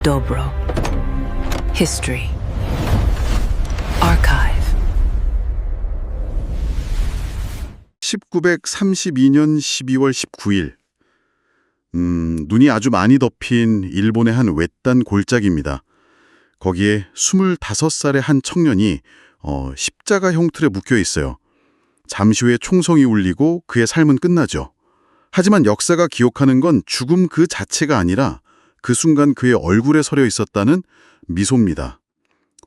Dobro. History. Archive. 1932년 12월 19일. 눈이 아주 많이 덮인 일본의 한 외딴 골짜기입니다. 거기에 25살의 한 청년이 십자가 형틀에 묶여 있어요. 잠시 후에 총성이 울리고 그의 삶은 끝나죠. 하지만 역사가 기억하는 건 죽음 그 자체가 아니라 그 순간 그의 얼굴에 서려 있었다는 미소입니다.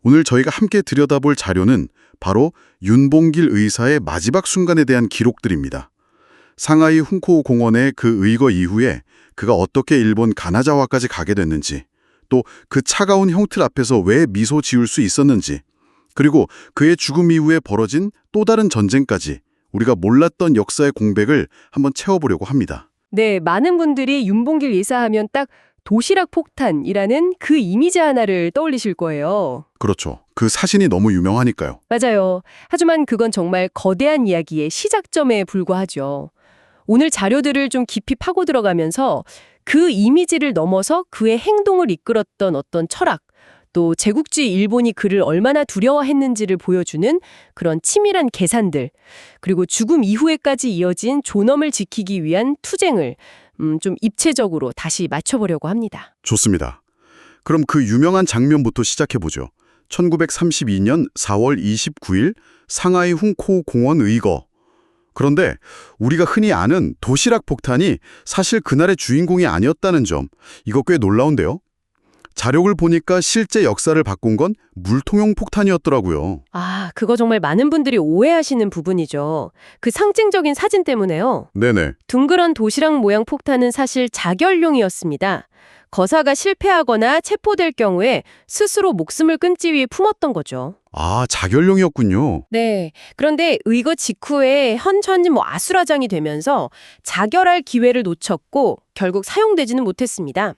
오늘 저희가 함께 들여다볼 자료는 바로 윤봉길 의사의 마지막 순간에 대한 기록들입니다. 상하이 훈코 공원의 그 의거 이후에 그가 어떻게 일본 가나자와까지 가게 됐는지, 또 그 차가운 형틀 앞에서 왜 미소 지을 수 있었는지, 그리고 그의 죽음 이후에 벌어진 또 다른 전쟁까지 우리가 몰랐던 역사의 공백을 한번 채워보려고 합니다. 네, 많은 분들이 윤봉길 예사하면 딱 도시락 폭탄이라는 그 이미지 하나를 떠올리실 거예요. 그렇죠. 그 사진이 너무 유명하니까요. 맞아요. 하지만 그건 정말 거대한 이야기의 시작점에 불과하죠. 오늘 자료들을 좀 깊이 파고 들어가면서 그 이미지를 넘어서 그의 행동을 이끌었던 어떤 철학, 또 제국주의 일본이 그를 얼마나 두려워했는지를 보여주는 그런 치밀한 계산들, 그리고 죽음 이후에까지 이어진 존엄을 지키기 위한 투쟁을 좀 입체적으로 다시 맞춰보려고 합니다. 좋습니다. 그럼 그 유명한 장면부터 시작해보죠. 1932년 4월 29일 상하이 훈코 공원 의거. 그런데 우리가 흔히 아는 도시락 폭탄이 사실 그날의 주인공이 아니었다는 점, 이거 꽤 놀라운데요. 자료를 보니까 실제 역사를 바꾼 건 물통용 폭탄이었더라고요. 아, 그거 정말 많은 분들이 오해하시는 부분이죠. 그 상징적인 사진 때문에요. 네네. 둥그런 도시락 모양 폭탄은 사실 자결용이었습니다. 거사가 실패하거나 체포될 경우에 스스로 목숨을 끊기 위해 품었던 거죠. 아, 자결용이었군요. 네. 그런데 의거 직후에 현천이 아수라장이 되면서 자결할 기회를 놓쳤고 결국 사용되지는 못했습니다.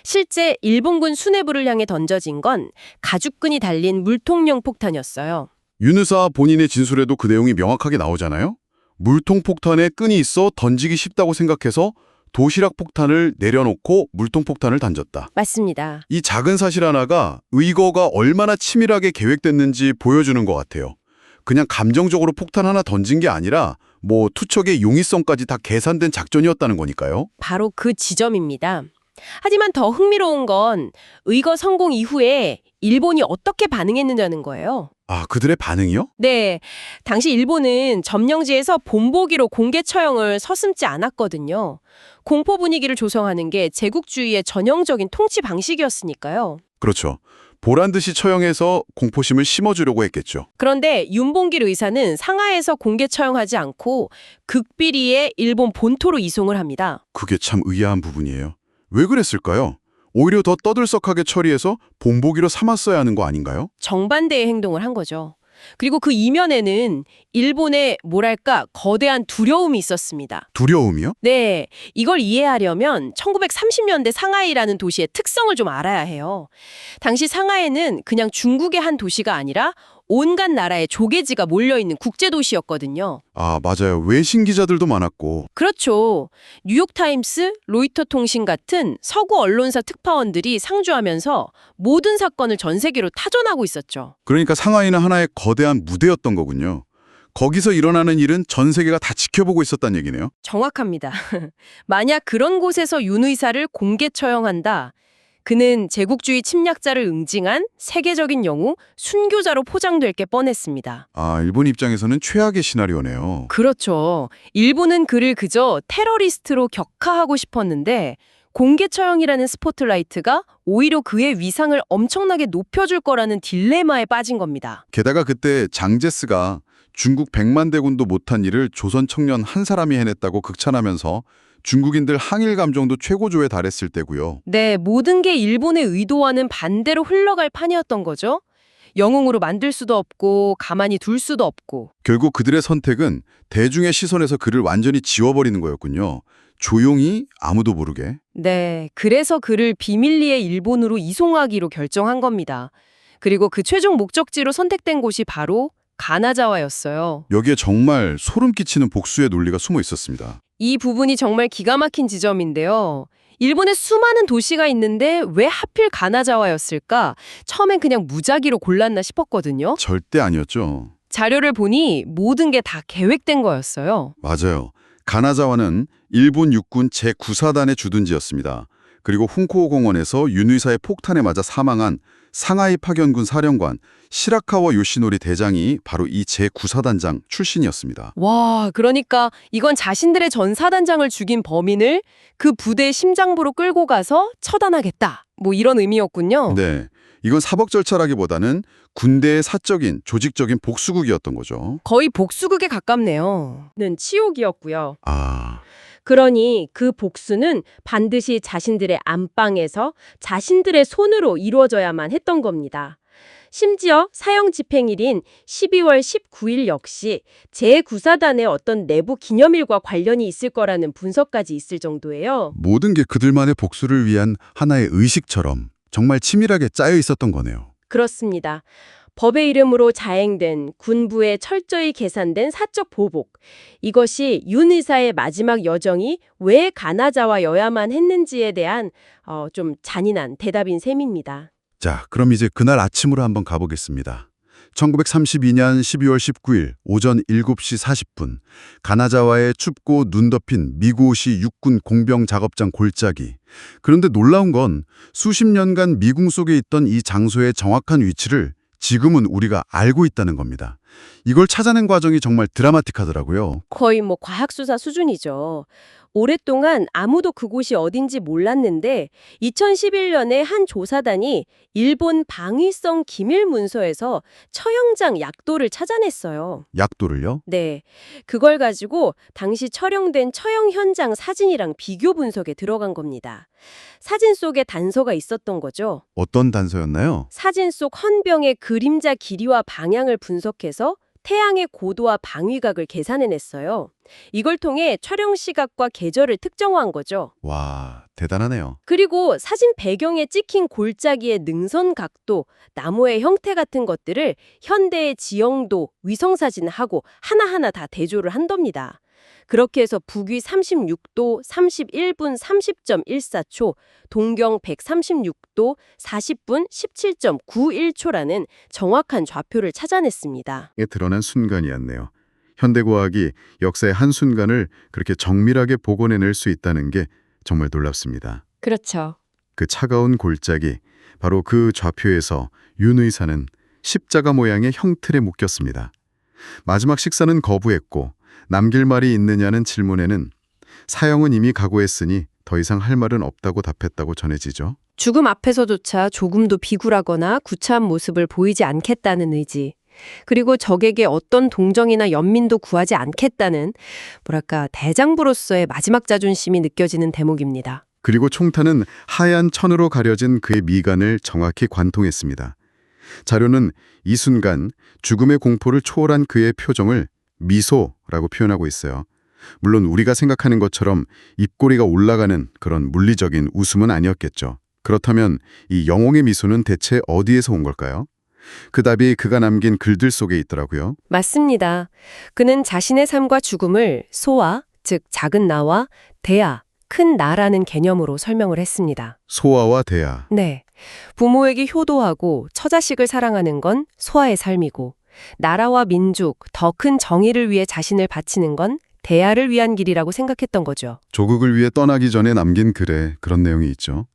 실제 일본군 수뇌부를 향해 던져진 건 가죽끈이 달린 물통용 폭탄이었어요. 윤 의사 본인의 진술에도 그 내용이 명확하게 나오잖아요. 물통 폭탄에 끈이 있어 던지기 쉽다고 생각해서 도시락 폭탄을 내려놓고 물통 폭탄을 던졌다. 맞습니다. 이 작은 사실 하나가 의거가 얼마나 치밀하게 계획됐는지 보여주는 것 같아요. 그냥 감정적으로 폭탄 하나 던진 게 아니라 투척의 용이성까지 다 계산된 작전이었다는 거니까요. 바로 그 지점입니다. 하지만 더 흥미로운 건 의거 성공 이후에 일본이 어떻게 반응했느냐는 거예요. 아, 그들의 반응이요? 네, 당시 일본은 점령지에서 본보기로 공개 처형을 서슴지 않았거든요. 공포 분위기를 조성하는 게 제국주의의 전형적인 통치 방식이었으니까요. 그렇죠. 보란듯이 처형해서 공포심을 심어주려고 했겠죠. 그런데 윤봉길 의사는 상하이에서 공개 처형하지 않고 극비리에 일본 본토로 이송을 합니다. 그게 참 의아한 부분이에요. 왜 그랬을까요? 오히려 더 떠들썩하게 처리해서 본보기로 삼았어야 하는 거 아닌가요? 정반대의 행동을 한 거죠. 그리고 그 이면에는 일본의 거대한 두려움이 있었습니다. 두려움이요? 네, 이걸 이해하려면 1930년대 상하이라는 도시의 특성을 좀 알아야 해요. 당시 상하이는 그냥 중국의 한 도시가 아니라 온갖 나라의 조개지가 몰려있는 국제도시였거든요. 아, 맞아요. 외신 기자들도 많았고. 그렇죠. 뉴욕타임스, 로이터 통신 같은 서구 언론사 특파원들이 상주하면서 모든 사건을 전 세계로 타전하고 있었죠. 그러니까 상하이는 하나의 거대한 무대였던 거군요. 거기서 일어나는 일은 전 세계가 다 지켜보고 있었다는 얘기네요. 정확합니다. 만약 그런 곳에서 윤 의사를 공개 처형한다. 그는 제국주의 침략자를 응징한 세계적인 영웅, 순교자로 포장될 게 뻔했습니다. 아, 일본 입장에서는 최악의 시나리오네요. 그렇죠. 일본은 그를 그저 테러리스트로 격하하고 싶었는데 공개 처형이라는 스포트라이트가 오히려 그의 위상을 엄청나게 높여줄 거라는 딜레마에 빠진 겁니다. 게다가 그때 장제스가 중국 100만 대군도 못한 일을 조선 청년 한 사람이 해냈다고 극찬하면서 중국인들 항일 감정도 최고조에 달했을 때고요. 네, 모든 게 일본의 의도와는 반대로 흘러갈 판이었던 거죠. 영웅으로 만들 수도 없고 가만히 둘 수도 없고. 결국 그들의 선택은 대중의 시선에서 그를 완전히 지워버리는 거였군요. 조용히 아무도 모르게. 네, 그래서 그를 비밀리에 일본으로 이송하기로 결정한 겁니다. 그리고 그 최종 목적지로 선택된 곳이 바로 가나자와였어요. 여기에 정말 소름 끼치는 복수의 논리가 숨어 있었습니다. 이 부분이 정말 기가 막힌 지점인데요. 일본에 수많은 도시가 있는데 왜 하필 가나자와였을까? 처음엔 그냥 무작위로 골랐나 싶었거든요. 절대 아니었죠. 자료를 보니 모든 게 다 계획된 거였어요. 맞아요. 가나자와는 일본 육군 제9사단의 주둔지였습니다. 그리고 훈코 공원에서 윤 의사의 폭탄에 맞아 사망한 상하이 파견군 사령관 시라카와 요시노리 대장이 바로 이 제9사단장 출신이었습니다. 와, 그러니까 이건 자신들의 전 사단장을 죽인 범인을 그 부대의 심장부로 끌고 가서 처단하겠다. 뭐 이런 의미였군요. 네, 이건 사법 절차라기보다는 군대의 사적인, 조직적인 복수극이었던 거죠. 거의 복수극에 가깝네요. 는 치욕이었고요. 아, 그러니 그 복수는 반드시 자신들의 안방에서 자신들의 손으로 이루어져야만 했던 겁니다. 심지어 사형 집행일인 12월 19일 역시 제9사단의 어떤 내부 기념일과 관련이 있을 거라는 분석까지 있을 정도예요. 모든 게 그들만의 복수를 위한 하나의 의식처럼 정말 치밀하게 짜여 있었던 거네요. 그렇습니다. 법의 이름으로 자행된 군부의 철저히 계산된 사적 보복. 이것이 윤 의사의 마지막 여정이 왜 가나자와여야만 했는지에 대한 좀 잔인한 대답인 셈입니다. 자, 그럼 이제 그날 아침으로 한번 가보겠습니다. 1932년 12월 19일 오전 7시 40분 가나자와의 춥고 눈 덮인 미고시 육군 공병 작업장 골짜기. 그런데 놀라운 건 수십 년간 미궁 속에 있던 이 장소의 정확한 위치를 지금은 우리가 알고 있다는 겁니다. 이걸 찾아낸 과정이 정말 드라마틱하더라고요. 거의 과학수사 수준이죠. 오랫동안 아무도 그곳이 어딘지 몰랐는데 2011년에 한 조사단이 일본 방위성 기밀 문서에서 처형장 약도를 찾아냈어요. 약도를요? 네, 그걸 가지고 당시 촬영된 처형 현장 사진이랑 비교 분석에 들어간 겁니다. 사진 속에 단서가 있었던 거죠. 어떤 단서였나요? 사진 속 헌병의 그림자 길이와 방향을 분석해서 태양의 고도와 방위각을 계산해냈어요. 이걸 통해 촬영 시각과 계절을 특정한 거죠. 와, 대단하네요. 그리고 사진 배경에 찍힌 골짜기의 능선 각도, 나무의 형태 같은 것들을 현대의 지형도, 위성사진하고 하나하나 다 대조를 한답니다. 그렇게 해서 북위 36도 31분 30.14초, 동경 136도 40분 17.91초라는 정확한 좌표를 찾아냈습니다. 에 드러난 순간이었네요. 현대과학이 역사의 한순간을 그렇게 정밀하게 복원해낼 수 있다는 게 정말 놀랍습니다. 그렇죠. 그 차가운 골짜기, 바로 그 좌표에서 윤 의사는 십자가 모양의 형틀에 묶였습니다. 마지막 식사는 거부했고 남길 말이 있느냐는 질문에는 사형은 이미 각오했으니 더 이상 할 말은 없다고 답했다고 전해지죠. 죽음 앞에서조차 조금도 비굴하거나 구차한 모습을 보이지 않겠다는 의지. 그리고 적에게 어떤 동정이나 연민도 구하지 않겠다는 뭐랄까 대장부로서의 마지막 자존심이 느껴지는 대목입니다. 그리고 총탄은 하얀 천으로 가려진 그의 미간을 정확히 관통했습니다. 자료는 이 순간 죽음의 공포를 초월한 그의 표정을 미소라고 표현하고 있어요. 물론 우리가 생각하는 것처럼 입꼬리가 올라가는 그런 물리적인 웃음은 아니었겠죠. 그렇다면 이 영웅의 미소는 대체 어디에서 온 걸까요? 그 답이 그가 남긴 글들 속에 있더라고요. 맞습니다. 그는 자신의 삶과 죽음을 소아, 즉 작은 나와 대아, 큰 나라는 개념으로 설명을 했습니다. 소아와 대아. 네. 부모에게 효도하고 처자식을 사랑하는 건 소아의 삶이고 나라와 민족, 더 큰 정의를 위해 자신을 바치는 건 대아를 위한 길이라고 생각했던 거죠. 조국을 위해 떠나기 전에 남긴 글에 그런 내용이 있죠.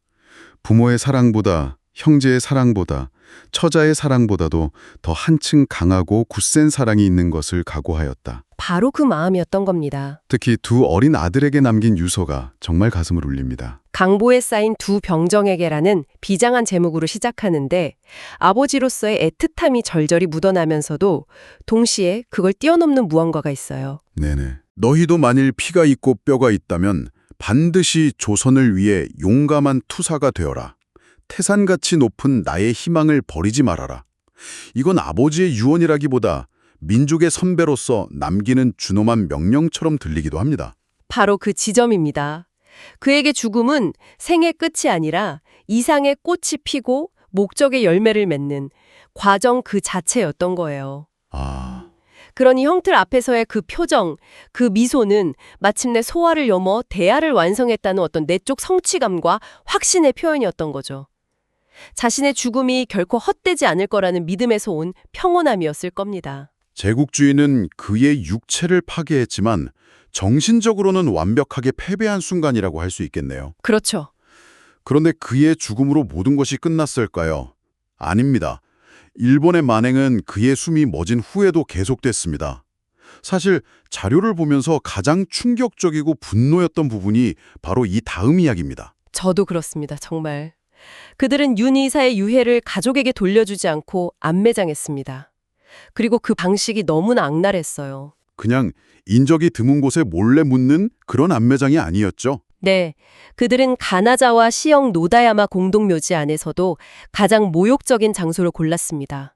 부모의 사랑보다, 형제의 사랑보다, 처자의 사랑보다도 더 한층 강하고 굳센 사랑이 있는 것을 각오하였다. 바로 그 마음이었던 겁니다. 특히 두 어린 아들에게 남긴 유서가 정말 가슴을 울립니다. 강보에 쌓인 두 병정에게라는 비장한 제목으로 시작하는데 아버지로서의 애틋함이 절절히 묻어나면서도 동시에 그걸 뛰어넘는 무언가가 있어요. 네네. 너희도 만일 피가 있고 뼈가 있다면 반드시 조선을 위해 용감한 투사가 되어라. 태산같이 높은 나의 희망을 버리지 말아라. 이건 아버지의 유언이라기보다 민족의 선배로서 남기는 준엄한 명령처럼 들리기도 합니다. 바로 그 지점입니다. 그에게 죽음은 생의 끝이 아니라 이상의 꽃이 피고 목적의 열매를 맺는 과정 그 자체였던 거예요. 아, 그러니 형틀 앞에서의 그 표정, 그 미소는 마침내 소화를 넘어 대야를 완성했다는 어떤 내적 성취감과 확신의 표현이었던 거죠. 자신의 죽음이 결코 헛되지 않을 거라는 믿음에서 온 평온함이었을 겁니다. 제국주의는 그의 육체를 파괴했지만 정신적으로는 완벽하게 패배한 순간이라고 할 수 있겠네요. 그렇죠. 그런데 그의 죽음으로 모든 것이 끝났을까요? 아닙니다. 일본의 만행은 그의 숨이 멎은 후에도 계속됐습니다. 사실 자료를 보면서 가장 충격적이고 분노였던 부분이 바로 이 다음 이야기입니다. 저도 그렇습니다. 정말. 그들은 윤 이사의 유해를 가족에게 돌려주지 않고 안매장했습니다. 그리고 그 방식이 너무나 악랄했어요. 그냥 인적이 드문 곳에 몰래 묻는 그런 안매장이 아니었죠. 네, 그들은 가나자와 시형 노다야마 공동묘지 안에서도 가장 모욕적인 장소를 골랐습니다.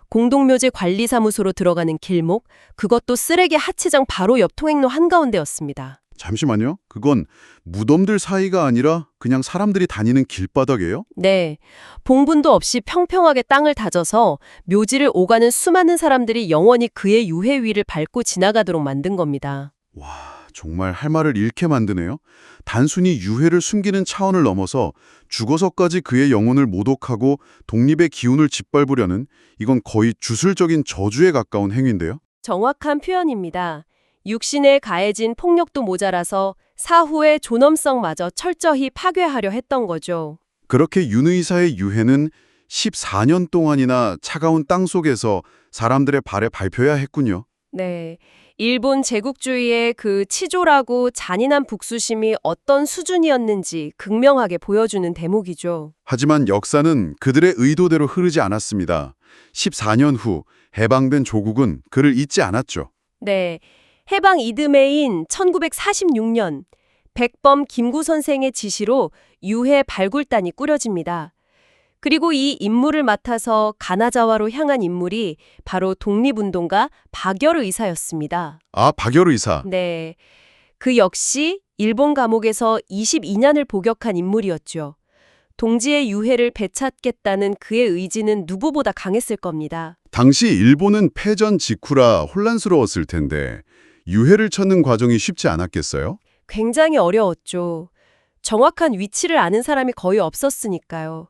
공동묘지 관리사무소로 들어가는 길목, 그것도 쓰레기 하치장 바로 옆 통행로 한가운데였습니다. 잠시만요. 그건 무덤들 사이가 아니라 그냥 사람들이 다니는 길바닥이에요? 네, 봉분도 없이 평평하게 땅을 다져서 묘지를 오가는 수많은 사람들이 영원히 그의 유해 위를 밟고 지나가도록 만든 겁니다. 와, 정말 할 말을 잃게 만드네요. 단순히 유해를 숨기는 차원을 넘어서 죽어서까지 그의 영혼을 모독하고 독립의 기운을 짓밟으려는 이건 거의 주술적인 저주에 가까운 행위인데요. 정확한 표현입니다. 육신에 가해진 폭력도 모자라서 사후의 존엄성마저 철저히 파괴하려 했던 거죠. 그렇게 윤 의사의 유해는 14년 동안이나 차가운 땅 속에서 사람들의 발에 밟혀야 했군요. 네, 일본 제국주의의 그 치졸하고 잔인한 북수심이 어떤 수준이었는지 극명하게 보여주는 대목이죠. 하지만 역사는 그들의 의도대로 흐르지 않았습니다. 14년 후 해방된 조국은 그를 잊지 않았죠. 네, 해방 이듬해인 1946년 백범 김구 선생의 지시로 유해 발굴단이 꾸려집니다. 그리고 이 임무를 맡아서 가나자와로 향한 인물이 바로 독립운동가 박열 의사였습니다. 아, 박열 의사. 네, 그 역시 일본 감옥에서 22년을 복역한 인물이었죠. 동지의 유해를 되찾겠다는 그의 의지는 누구보다 강했을 겁니다. 당시 일본은 패전 직후라 혼란스러웠을 텐데 유해를 찾는 과정이 쉽지 않았겠어요? 굉장히 어려웠죠. 정확한 위치를 아는 사람이 거의 없었으니까요.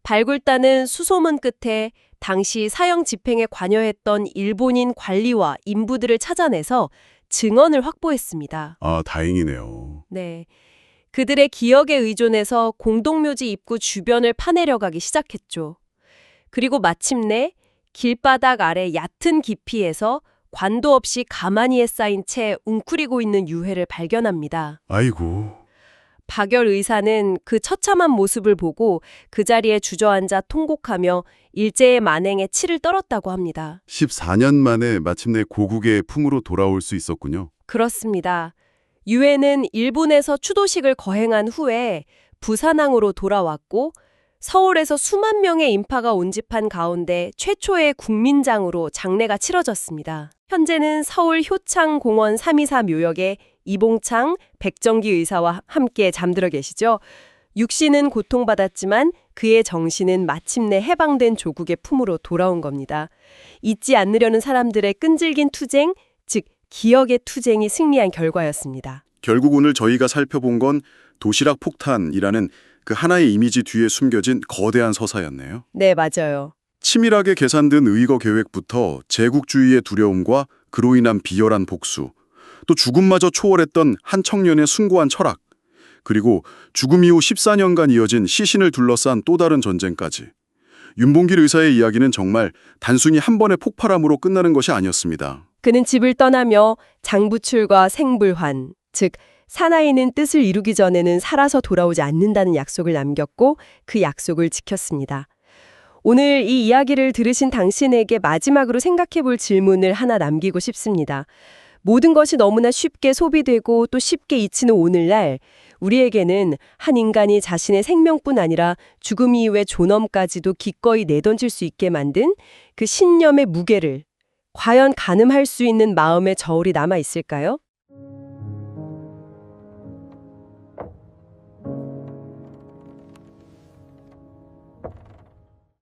발굴단은 수소문 끝에 당시 사형 집행에 관여했던 일본인 관리와 인부들을 찾아내서 증언을 확보했습니다. 아, 다행이네요. 네, 그들의 기억에 의존해서 공동묘지 입구 주변을 파내려가기 시작했죠. 그리고 마침내 길바닥 아래 얕은 깊이에서 관도 없이 가마니에 쌓인 채 웅크리고 있는 유해를 발견합니다. 아이고. 박열 의사는 그 처참한 모습을 보고 그 자리에 주저앉아 통곡하며 일제의 만행에 치를 떨었다고 합니다. 14년 만에 마침내 고국의 품으로 돌아올 수 있었군요. 그렇습니다. 유해는 일본에서 추도식을 거행한 후에 부산항으로 돌아왔고 서울에서 수만 명의 인파가 온집한 가운데 최초의 국민장으로 장례가 치러졌습니다. 현재는 서울 효창공원 324 묘역에 이봉창, 백정기 의사와 함께 잠들어 계시죠. 육신은 고통받았지만 그의 정신은 마침내 해방된 조국의 품으로 돌아온 겁니다. 잊지 않으려는 사람들의 끈질긴 투쟁, 즉 기억의 투쟁이 승리한 결과였습니다. 결국 오늘 저희가 살펴본 건 도시락 폭탄이라는 그 하나의 이미지 뒤에 숨겨진 거대한 서사였네요. 네, 맞아요. 치밀하게 계산된 의거 계획부터 제국주의의 두려움과 그로 인한 비열한 복수, 또 죽음마저 초월했던 한 청년의 숭고한 철학, 그리고 죽음 이후 14년간 이어진 시신을 둘러싼 또 다른 전쟁까지. 윤봉길 의사의 이야기는 정말 단순히 한 번의 폭발함으로 끝나는 것이 아니었습니다. 그는 집을 떠나며 장부출과 생불환, 즉 사나이는 뜻을 이루기 전에는 살아서 돌아오지 않는다는 약속을 남겼고 그 약속을 지켰습니다. 오늘 이 이야기를 들으신 당신에게 마지막으로 생각해 볼 질문을 하나 남기고 싶습니다. 모든 것이 너무나 쉽게 소비되고 또 쉽게 잊히는 오늘날 우리에게는 한 인간이 자신의 생명뿐 아니라 죽음 이후의 존엄까지도 기꺼이 내던질 수 있게 만든 그 신념의 무게를 과연 가늠할 수 있는 마음의 저울이 남아 있을까요?